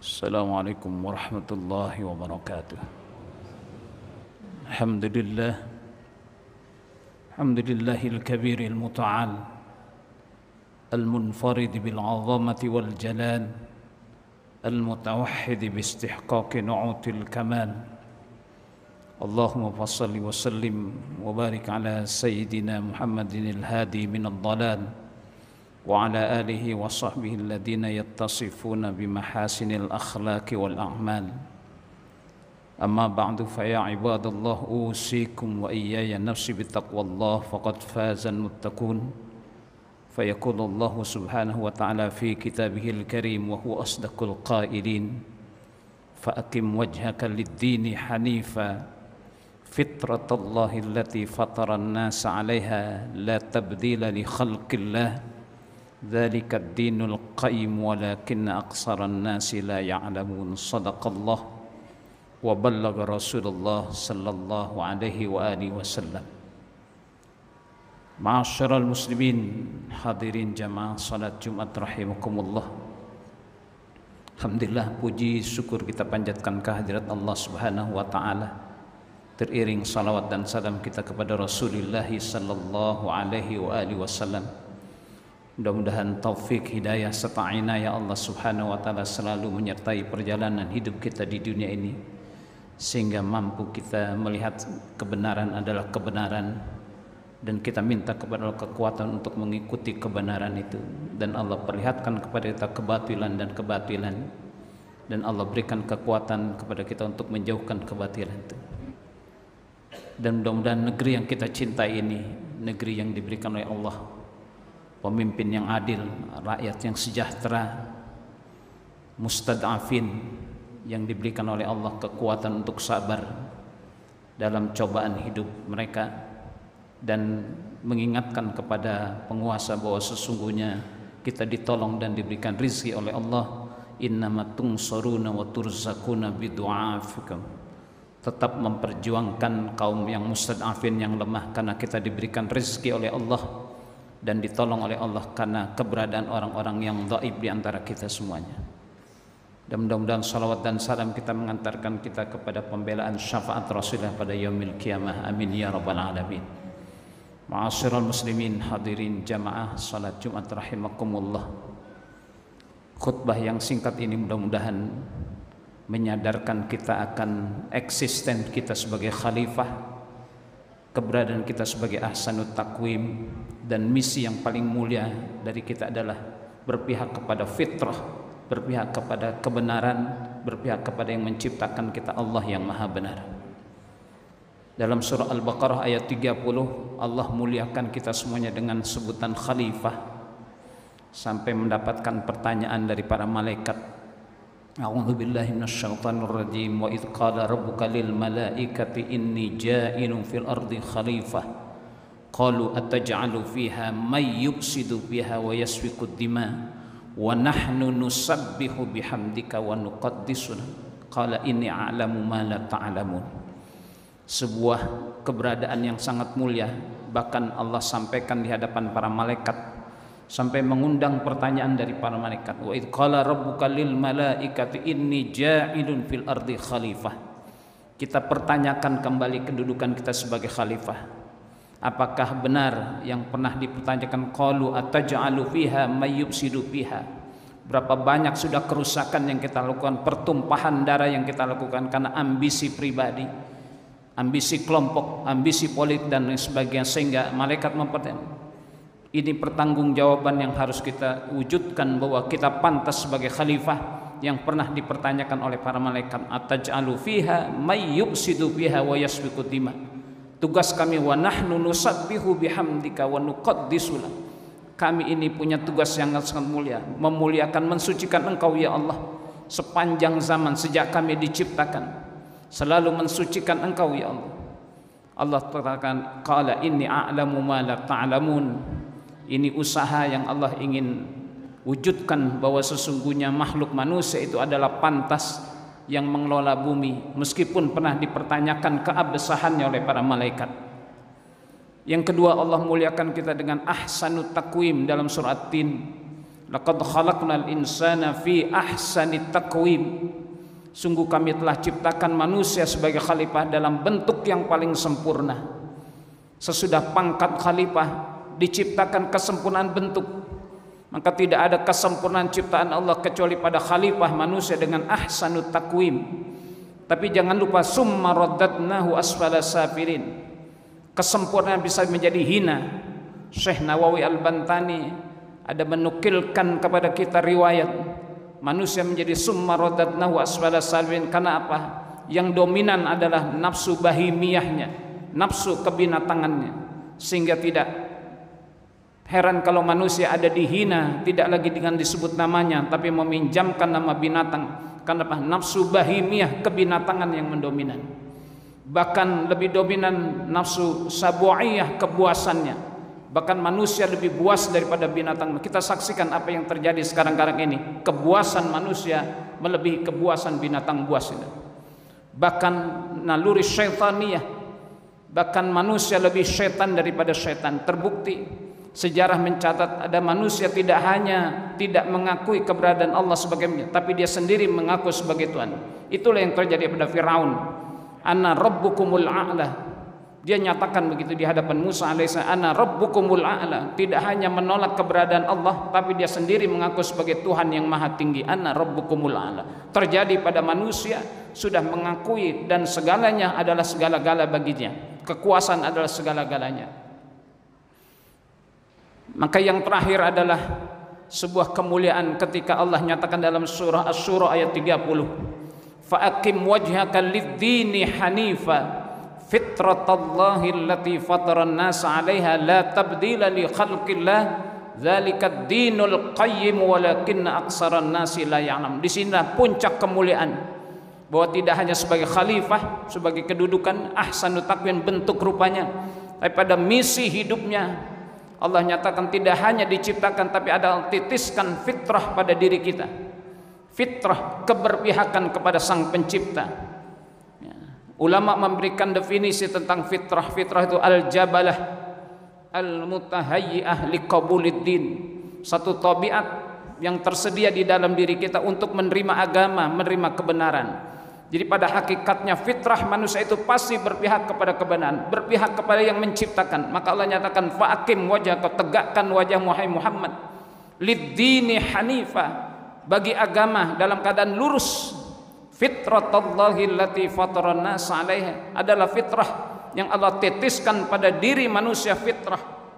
السلام عليكم ورحمة الله وبركاته. الحمد لله الكبير المتعال المنفرد بالعظمة والجلال المتوحد باستحقاق نعوت الكمال. اللهم صل وسلم وبارك على سيدنا محمد الهادي من الضلال وعلى آله وصحبه الذين يتصفون بمحاسن الأخلاق والأعمال. أما بعد فيا عباد الله أوصيكم وإياي نفسي بتقوى الله فقد فاز المتقون. فيقول الله سبحانه وتعالى في كتابه الكريم وهو أصدق القائلين: فأقم وجهك للدين حنيفا فطرة الله التي فطر الناس عليها لا تبديل لخلق الله ذلك الدين القيم ولكن أكثر الناس لا يعلمون. صدق الله وبلغ رسول الله صلى الله عليه وآله وسلم. Ma'asyiral muslimin, hadirin jamaah salat Jumat rahimakumullah. Alhamdulillah, puji syukur kita panjatkan kehadirat Allah Subhanahu wa taala. Teriring salawat dan salam kita kepada Rasulullah sallallahu alaihi wa alihi wasallam. Mudah-mudahan taufik, hidayah serta inayah Allah Subhanahu wa taala selalu menyertai perjalanan hidup kita di dunia ini, sehingga mampu kita melihat kebenaran adalah kebenaran dan kita minta kepada Allah kekuatan untuk mengikuti kebenaran itu, dan Allah perlihatkan kepada kita kebatilan dan Allah berikan kekuatan kepada kita untuk menjauhkan kebatilan itu. Dan mudah-mudahan negeri yang kita cintai ini negeri yang diberikan oleh Allah, pemimpin yang adil, rakyat yang sejahtera, mustad'afin yang diberikan oleh Allah kekuatan untuk sabar dalam cobaan hidup mereka, dan mengingatkan kepada penguasa bahwa sesungguhnya kita ditolong dan diberikan rizki oleh Allah. Innama tunsaruna wa turzakuna bidu'afikum. Tetap memperjuangkan kaum yang mustad'afin, yang lemah, karena kita diberikan rizki oleh Allah dan ditolong oleh Allah karena keberadaan orang-orang yang dhaif di antara kita semuanya. Dan mudah-mudahan salawat dan salam kita mengantarkan kita kepada pembelaan syafaat Rasulullah pada yaumil qiyamah. Amin ya rabbal alamin. Ma'asyiral muslimin, hadirin jamaah salat Jumat rahimakumullah. Khutbah yang singkat ini mudah-mudahan menyadarkan kita akan eksisten kita sebagai khalifah, keberadaan kita sebagai ahsanut takwim, dan misi yang paling mulia dari kita adalah berpihak kepada fitrah, berpihak kepada kebenaran, berpihak kepada yang menciptakan kita, Allah yang maha benar. Dalam surah Al-Baqarah ayat 30, Allah muliakan kita semuanya dengan sebutan khalifah, sampai mendapatkan pertanyaan dari para malaikat. A'udzu billahi minasyaitonir rajim. Wa idz qala rabbuka lil malaikati inni ja'ilun fil ardi khalifah qalu ataj'alu fiha may yufsidu fiha wa yasfiku dima wa nahnu nusabbihu bihamdika wa nuqaddisu qala inni a'lamu ma la ta'lamun. Sebuah keberadaan yang sangat mulia, bahkan Allah sampaikan di hadapan para malaikat sampai mengundang pertanyaan dari para malaikat. Wa idz qala rabbuka lil malaikati inni ja'ilun fil ardi khalifah. Kita pertanyakan kembali kedudukan kita sebagai khalifah. Apakah benar yang pernah dipertanyakan, qalu ataj'alu fiha may yufsidu fiha? Berapa banyak sudah kerusakan yang kita lakukan, pertumpahan darah yang kita lakukan karena ambisi pribadi, ambisi kelompok, ambisi politik dan lain sebagainya, sehingga malaikat mempertanyakan. Ini pertanggungjawaban yang harus kita wujudkan, bahwa kita pantas sebagai khalifah yang pernah dipertanyakan oleh para malaikat. Ataj'alu fiha may yufsidu fiha wa yasfiku dima. Tugas kami, wa nahnu nusabbihu bihamdika wa nuqaddisu lak. Kami ini punya tugas yang sangat mulia, memuliakan, mensucikan Engkau ya Allah. Sepanjang zaman sejak kami diciptakan selalu mensucikan Engkau ya Allah. Allah katakan, qala inni a'lamu ma la ta'lamun. Ini usaha yang Allah ingin wujudkan, bahwa sesungguhnya makhluk manusia itu adalah pantas yang mengelola bumi, meskipun pernah dipertanyakan keabsahannya oleh para malaikat. Yang kedua, Allah muliakan kita dengan ahsanut takwim dalam surah At-Tin. Laqad khalaqnal insana fi ahsani taqwim. Sungguh kami telah ciptakan manusia sebagai khalifah dalam bentuk yang paling sempurna. Sesudah pangkat khalifah diciptakan kesempurnaan bentuk, maka tidak ada kesempurnaan ciptaan Allah kecuali pada khalifah manusia dengan ahsanut taqwim. Tapi jangan lupa summa raddadnahu asfala safilin. Kesempurnaan bisa menjadi hina. Syekh Nawawi Al-Bantani ada menukilkan kepada kita riwayat manusia menjadi summa raddadnahu asfala safilin. Karena apa? Yang dominan adalah nafsu bahimiyahnya, nafsu kebinatangannya, sehingga tidak heran kalau manusia ada dihina, tidak lagi dengan disebut namanya, tapi meminjamkan nama binatang. Karena apa? Nafsu bahimiyah, kebinatangan yang mendominan. Bahkan lebih dominan nafsu sabu'iyah, kebuasannya. Bahkan manusia lebih buas daripada binatang. Kita saksikan apa yang terjadi sekarang-karang ini. Kebuasan manusia melebihi kebuasan binatang buas itu. Bahkan naluri syaitaniyah, bahkan manusia lebih syaitan daripada syaitan. Terbukti sejarah mencatat ada manusia tidak hanya tidak mengakui keberadaan Allah sebagai, tapi dia sendiri mengaku sebagai Tuhan. Itulah yang terjadi pada Firaun. Ana rabbukumul a'la. Dia nyatakan begitu di hadapan Musa alaihissalam, ana rabbukumul a'la. Tidak hanya menolak keberadaan Allah, tapi dia sendiri mengaku sebagai Tuhan yang maha tinggi. Ana rabbukumul a'la. Terjadi pada manusia sudah mengakui dan segalanya adalah segala-gala baginya. Kekuasaan adalah segala-galanya. Maka yang terakhir adalah sebuah kemuliaan ketika Allah nyatakan dalam surah Asy-Syura ayat 30. Fa'aqim wajhaka lid-dini hanifa fitratallahi allati fataran nas 'alaiha la tabdila li khalqillah dzalikad dinul qayyim walakinna aksaran nasi la ya'lam. Di sini puncak kemuliaan bahwa tidak hanya sebagai khalifah, sebagai kedudukan ahsanut taqwim bentuk rupanya, tapi pada misi hidupnya Allah nyatakan tidak hanya diciptakan tapi ada titiskan fitrah pada diri kita. Fitrah, keberpihakan kepada Sang Pencipta. Ulama memberikan definisi tentang fitrah. Fitrah itu al-jabalah al-mutahayyi'ah liqabuliddin. Satu tabiat yang tersedia di dalam diri kita untuk menerima agama, menerima kebenaran. Jadi pada hakikatnya fitrah manusia itu pasti berpihak kepada kebenaran, berpihak kepada yang menciptakan. Maka Allah nyatakan fa'akim wajhaka, tegakkan wajah Muhammad lid-dini hanifa, bagi agama dalam keadaan lurus. Fitratallahi allati fataran nas 'alaiha adalah fitrah yang Allah titiskan pada diri manusia.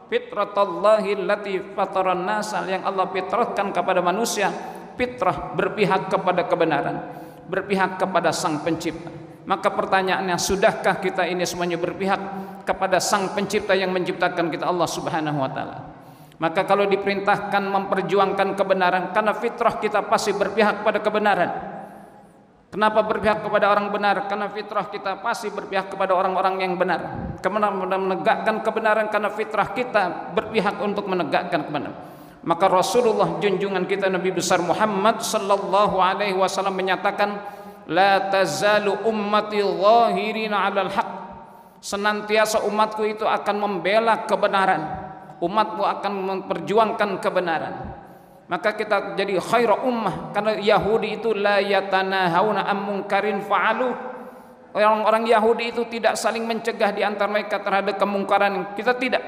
Fitratallahi allati fataran nas yang Allah fitrahkan kepada manusia. Fitrah berpihak kepada kebenaran, berpihak kepada Sang Pencipta. Maka pertanyaannya, sudahkah kita ini semuanya berpihak kepada Sang Pencipta yang menciptakan kita, Allah Subhanahu wa taala? Maka kalau diperintahkan memperjuangkan kebenaran, karena fitrah kita pasti berpihak pada kebenaran. Kenapa berpihak kepada orang benar? Karena fitrah kita pasti berpihak kepada orang-orang yang benar. Kemudian menegakkan kebenaran karena fitrah kita berpihak untuk menegakkan kebenaran. Maka Rasulullah junjungan kita Nabi besar Muhammad sallallahu alaihi wasallam menyatakan, la tazalu ummati zahirina 'alal haq. Senantiasa umatku itu akan membela kebenaran. Umatmu akan memperjuangkan kebenaran. Maka kita jadi khairu ummah, karena Yahudi itu la yatanahawna am munkarin fa'alu. Orang-orang Yahudi itu tidak saling mencegah di antara mereka terhadap kemungkaran. Kita tidak.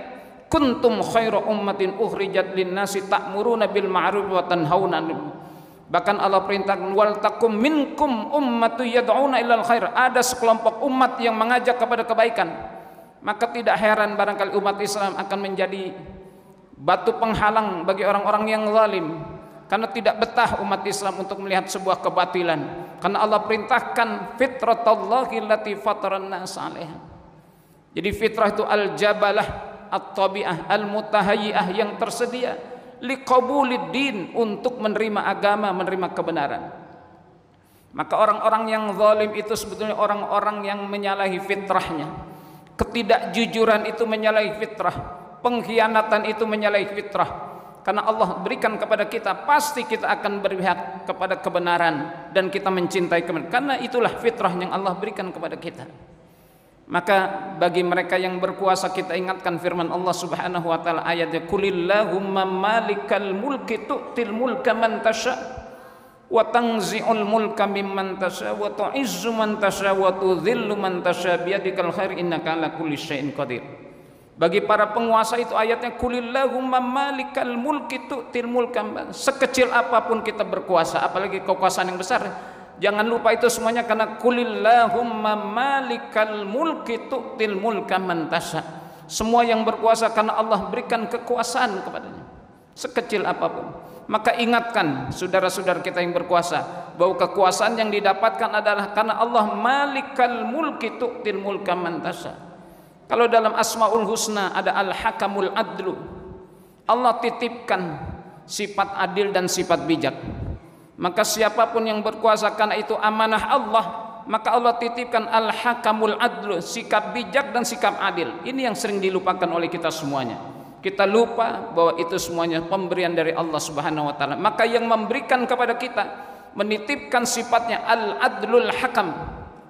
Kuntum khairu ummatin ukhrijat linnasi ta'muruna bil ma'ruf wa tanhauna. Bahkan Allah perintahkan wal takum minkum ummatu yad'una ilal khair. Ada sekelompok umat yang mengajak kepada kebaikan. Maka tidak heran barangkali umat Islam akan menjadi batu penghalang bagi orang-orang yang zalim, karena tidak betah umat Islam untuk melihat sebuah kebatilan. Karena Allah perintahkan fitratallahi allati fataran nas 'alaiha. Jadi fitrah itu al-jabalah at-tabi'ah al-mutahayyi'ah yang tersedia liqabuliddin, untuk menerima agama, menerima kebenaran. Maka orang-orang yang zalim itu sebetulnya orang-orang yang menyalahi fitrahnya. Ketidakjujuran itu menyalahi fitrah. Pengkhianatan itu menyalahi fitrah. Karena Allah berikan kepada kita, pasti kita akan berpihak kepada kebenaran dan kita mencintai kebenaran. Karena itulah fitrah yang Allah berikan kepada kita. Maka bagi mereka yang berkuasa kita ingatkan firman Allah Subhanahu wa taala ayatnya, Qulillahumma malikal mulki tu'til mulka man tasha wa tanzi'ul mulka mimman tasha wa tu'izzu man tasha wa tudhillu man tasha biyadikal khair innaka ala kulli syai'in qadir. Bagi para penguasa itu ayatnya, Qulillahumma malikal mulki tu'til mulka. Sekecil apapun kita berkuasa, apalagi kekuasaan yang besar, jangan lupa itu semuanya karena Qulillahumma malikal mulki tu'til mulka man tasha. Semua yang berkuasa karena Allah berikan kekuasaan kepadanya, sekecil apapun. Maka ingatkan saudara-saudara kita yang berkuasa bahwa kekuasaan yang didapatkan adalah karena Allah malikal mulki tu'til mulka man tasha. Kalau dalam Asmaul Husna ada Al-Hakamul Adlu, Allah titipkan sifat adil dan sifat bijak. Maka siapapun yang berkuasa karena itu amanah Allah, maka Allah titipkan Al-Hakamul Adlu, sikap bijak dan sikap adil. Ini yang sering dilupakan oleh kita semuanya. Kita lupa bahwa itu semuanya pemberian dari Allah Subhanahu wa taala. Maka yang memberikan kepada kita, menitipkan sifatnya Al-Adlul Hakam,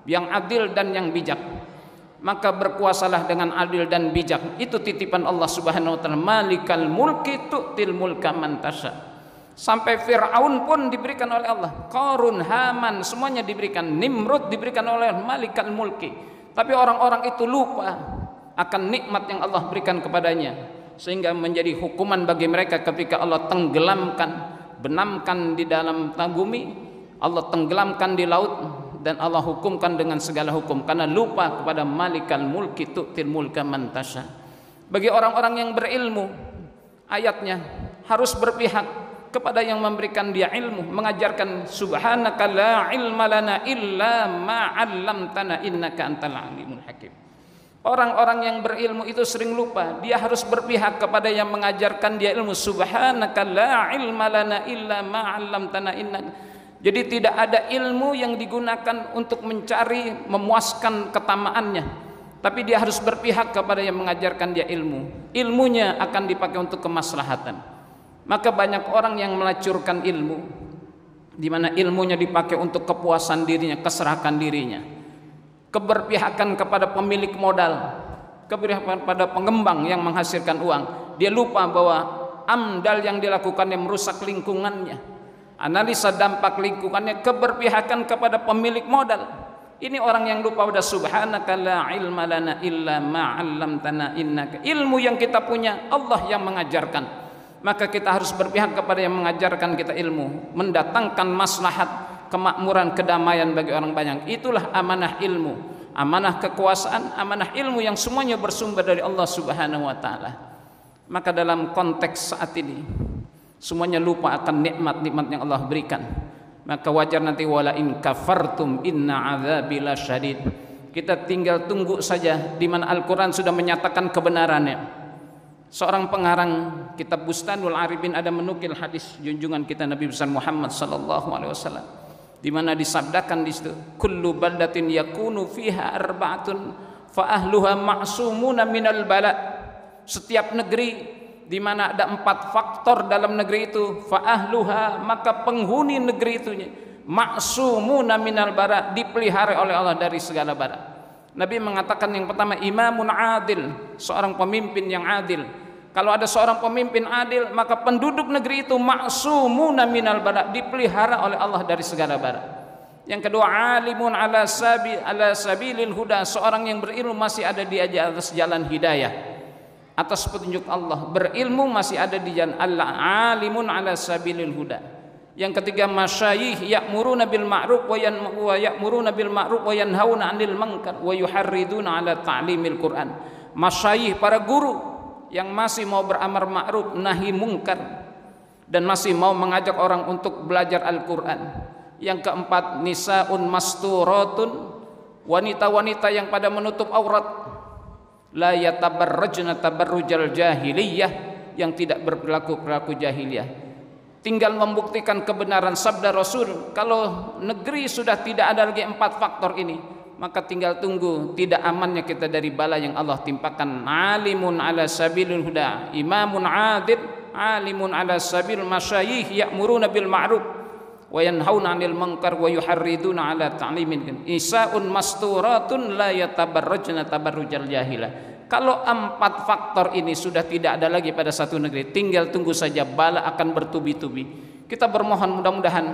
yang adil dan yang bijak. Maka berkuasalah dengan adil dan bijak. Itu titipan Allah Subhanahu wa taala, malikal mulki tu'til mulka man tasha. Sampai Fir'aun pun diberikan oleh Allah, Qarun, Haman, semuanya diberikan, Nimrud diberikan oleh malikal mulki. Tapi orang-orang itu lupa akan nikmat yang Allah berikan kepadanya, sehingga menjadi hukuman bagi mereka ketika Allah tenggelamkan, benamkan di dalam bumi, Allah tenggelamkan di laut, dan Allah hukumkan dengan segala hukum karena lupa kepada malikal mulki tu'til mulka man tasha. Bagi orang-orang yang berilmu, ayatnya harus berpihak kepada yang memberikan dia ilmu, mengajarkan subhanaka la ilma lana illa ma 'allamtana innaka antal alimul hakim. Orang-orang yang berilmu itu sering lupa, dia harus berpihak kepada yang mengajarkan dia ilmu, subhanaka la ilma lana illa ma 'allamtana innaka. Jadi tidak ada ilmu yang digunakan untuk mencari memuaskan ketamaannya, tapi dia harus berpihak kepada yang mengajarkan dia ilmu. Ilmunya akan dipakai untuk kemaslahatan. Maka banyak orang yang melacurkan ilmu, di mana ilmunya dipakai untuk kepuasan dirinya, keserahkan dirinya, keberpihakan kepada pemilik modal, keberpihakan pada pengembang yang menghasilkan uang. Dia lupa bahwa amdal yang dilakukannya merusak lingkungannya, analisa dampak lingkungannya, keberpihakan kepada pemilik modal. Ini orang yang lupa udah subhanaka la ilma lana illa ma 'allamtana innaka. Ilmu yang kita punya Allah yang mengajarkan. Maka kita harus berpihak kepada yang mengajarkan kita ilmu, mendatangkan maslahat, kemakmuran, kedamaian bagi orang banyak. Itulah amanah ilmu, amanah kekuasaan, amanah ilmu yang semuanya bersumber dari Allah Subhanahu wa taala. Maka dalam konteks saat ini semuanya lupa akan nikmat-nikmat yang Allah berikan. Maka wajar nanti wala in kafartum inna adzabi lasyadid. Kita tinggal tunggu saja di mana Al-Qur'an sudah menyatakan kebenarannya. Seorang pengarang kitab Bustanul Arifin ada menukil hadis junjungan kita Nabi besar Muhammad sallallahu alaihi wasallam, di mana disabdakan di situ, kullu baldatin yakunu fiha arba'atun fa ahluha ma'sumuna minal bala. Setiap negeri di mana ada 4 faktor dalam negeri itu, fa ahluha, maka penghuni negeri itu ma'sumuna minal bara, dipelihara oleh Allah dari segala bara. Nabi mengatakan yang pertama imamun adil, seorang pemimpin yang adil. Kalau ada seorang pemimpin adil, maka penduduk negeri itu ma'sumuna minal bara, dipelihara oleh Allah dari segala bara. Yang kedua alimun ala sabilil huda, seorang yang berilmu masih ada di atas jalan hidayah, atas petunjuk Allah, berilmu masih ada di jalan Allah, alimun ala sabilil huda. Yang ketiga masyayikh ya'muruna bil ma'ruf wa ya'muruna bil ma'ruf wa yanhauna 'anil munkar wa yuharriduna 'ala ta'limil Qur'an. Masyayikh, para guru yang masih mau beramar ma'ruf nahi mungkar dan masih mau mengajak orang untuk belajar Al-Qur'an. Yang keempat nisaun masturatun, wanita-wanita yang pada menutup aurat, la yatabarrajna tabarrujal jahiliyah, yang tidak berperilaku jahiliyah. Tinggal membuktikan kebenaran sabda Rasul. Kalau negeri sudah tidak ada lagi 4 faktor ini, maka tinggal tunggu tidak amannya kita dari bala yang Allah timpakan. Alimun ala sabilil huda, imamun adil, alimun ala sabil masyayikh ya'muruna bil ma'ruf. wa yanhauna 'anil munkar wa yuharriduna 'ala ta'limin nisaun masturatun la yatabarrajna tabarrujal jahilah. Kalau 4 faktor ini sudah tidak ada lagi pada satu negeri, tinggal tunggu saja bala akan bertubi-tubi. Kita bermohon mudah-mudahan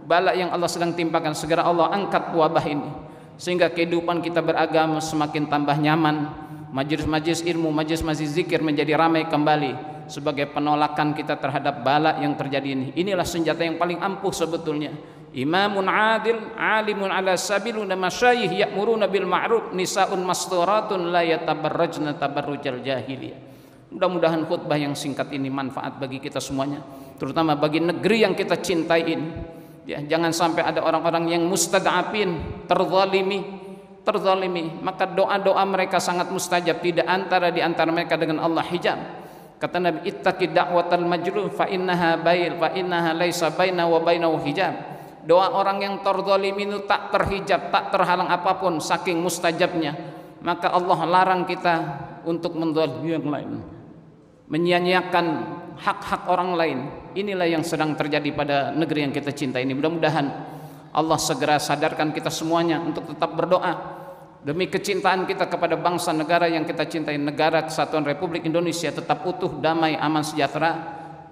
bala yang Allah sedang timpakan segera Allah angkat wabah ini, sehingga kehidupan kita beragama semakin tambah nyaman, majelis-majelis ilmu, majelis-majelis zikir menjadi ramai kembali sebagai penolakan kita terhadap bala yang terjadi ini. Inilah senjata yang paling ampuh sebetulnya. Imamun adil, alimun ala sabiluna masyayikh ya'muruna bil ma'ruf, nisaun masturatun la yatabarrajna tabarrujal jahiliyah. Mudah-mudahan khutbah yang singkat ini manfaat bagi kita semuanya, terutama bagi negeri yang kita cintai ini. Ya, jangan sampai ada orang-orang yang mustad'afin, terzalimi, maka doa-doa mereka sangat mustajab. Tidak di antara mereka dengan Allah hijab. Kata Nabi, ittaqi da'watal majlul fa innaha laisa baina wa bainahu hijab. Doa orang yang terzalimi itu tak terhijab, tak terhalang apapun saking mustajabnya. Maka Allah larang kita untuk menzalimi yang lain, menyia-nyiakan hak-hak orang lain. Inilah yang sedang terjadi pada negeri yang kita cintai ini. Mudah-mudahan Allah segera sadarkan kita semuanya untuk tetap berdoa demi kecintaan kita kepada bangsa negara yang kita cintai, negara Kesatuan Republik Indonesia tetap utuh, damai, aman, sejahtera,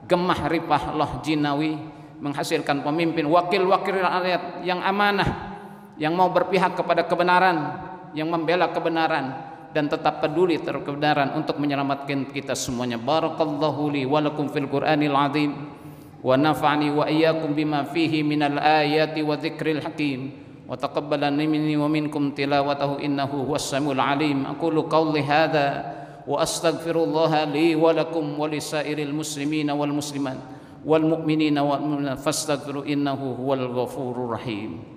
gemah ripah loh jinawi, menghasilkan pemimpin wakil-wakil rakyat yang amanah, yang mau berpihak kepada kebenaran, yang membela kebenaran dan tetap peduli terhadap kebenaran untuk menyelamatkan kita semuanya. Barakallahu li wa lakum fil Qur'anil azim wa nafa'ani wa iyyakum bima fihi minal ayati wa dzikril hakim wa taqabbalani minni wa minkum tilawatahu innahu huwas samiul alim. Aqulu qawli hadza wa astaghfirullah li wa lakum wa lisairil muslimina wal muslimat wal mu'minina wal mu'minat fastaghfiru innahu huwal ghafurur rahim.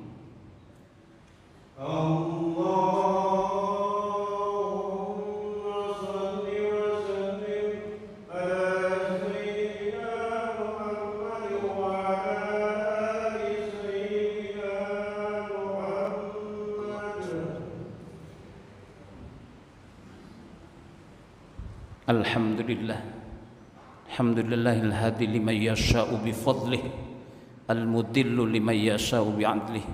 Alhamdulillah. Alhamdulillahil hadi liman yasha'u bifadlih, al-mudillu liman yasha'u bi'adlih.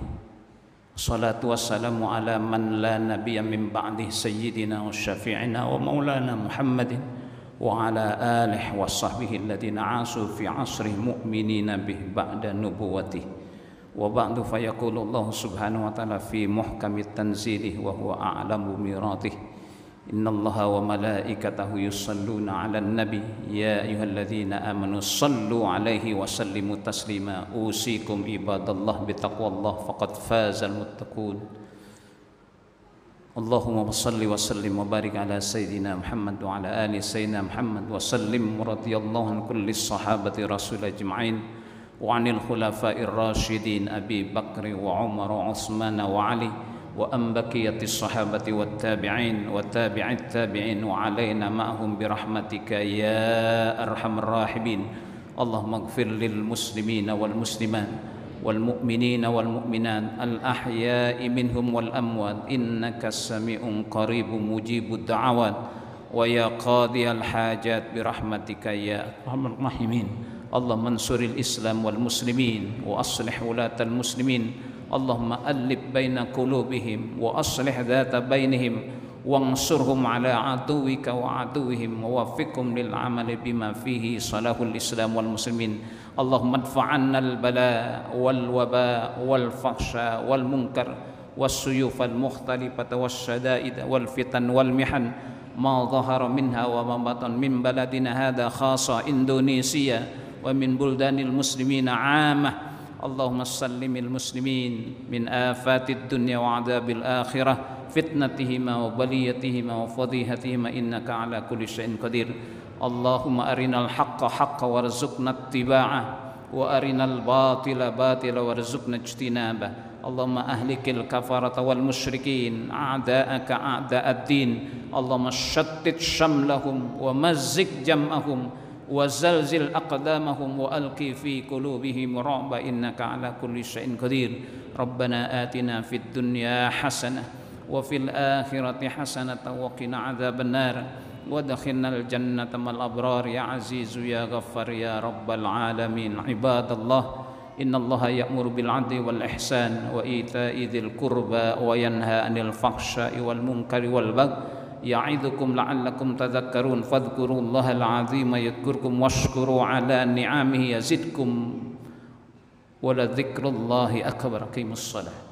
Salatu wassalamu ala man la nabiyya min ba'dih sayyidina wa syafi'ina wa maulana Muhammadin wa ala alihi wa sahbihi alladhina asu fi asrih mu'minina bih ba'da nubuwatih. Wa ba'du fayaqulu Allah subhanahu wa ta'ala fi muhkamit tanzilih wa huwa a'lamu miratih. Inna Allaha wa malaikatahu yusalluna 'alan nabi ya ayyuhalladzina amanu sallu 'alaihi wa sallimu taslima. Usikum ibadallah bitaqwallah faqad fazal muttaqun. Allahumma shalli wa sallim wa barik ala sayyidina Muhammad wa ala ali sayyidina Muhammad wa sallim radhiyallahu an kulli sahabati rasul ajma'in wa 'anil khulafa'ir rasyidin Abi Bakr wa Umar wa Utsman wa Ali wa an baqiyatis sahabati wat tabi'in wa tabi'it tabi'in wa alaina ma'hum birahmatika ya arhamar rahimin. Allahumma ighfir lil muslimina wal muslimat wal mu'minina wal mu'minat al ahya'i minhum wal amwat innaka sami'un qaribun mujibud da'awat wa ya qadiyal hajat birahmatika ya arhamar rahimin. Allahumma ansuril islam wal muslimin wa aslih wulatal muslimin. Allahumma alif baina qulubihim wa aslih dhata bainihim wansurhum ala aduwika wa aduwihim wa waffiqhum lil amali bima fihi salahul islam wal muslimin. Allahumma adfa'anna al bala wal waba wal fahsya wal munkar was suyuf al mukhtalifata was syada'id wal fitan wal mihan ma dhahara minha wa ma batan min baladina hadha khassa Indonesia wa min buldanil muslimina 'amah. Allahumma sallimil muslimin min afatid dunya wa adabil akhirah fitnatihima wa baliyatihima wa fadihatihima innaka ala kulli syai'in qadir. Allahumma arinal haqqa haqqan warzuqna ittiba'ah wa arinal batila batila warzuqna ijtinabah. Allahumma ahlikil kafarata wal musyrikin a'da'aka a'da'ad-din. Allahumma shattit syamlahum wa mazzik jam'ahum wa zalzil aqdamahum wa alqi fi qulubihim ra'ba innaka ala kulli syai'in qadir. Rabbana atina fid dunya hasanah wa fil akhirati hasanah wa qina adzabannar wa adkhilnal jannata mal abrar ya azizu ya ghaffar ya rabbal alamin. Ibadallah innallaha ya'muru bil 'adli wal ihsan wa ita'i dzil qurba wa yanha 'anil fahsya'i wal munkari wal baghi ya'idzukum la'allakum tadhakkarun fadhkurullaha al-'azima yadhkurkum washkuru 'ala ni'amihi yazidkum wa la dzikrullahi akbar. Aqimus shalah.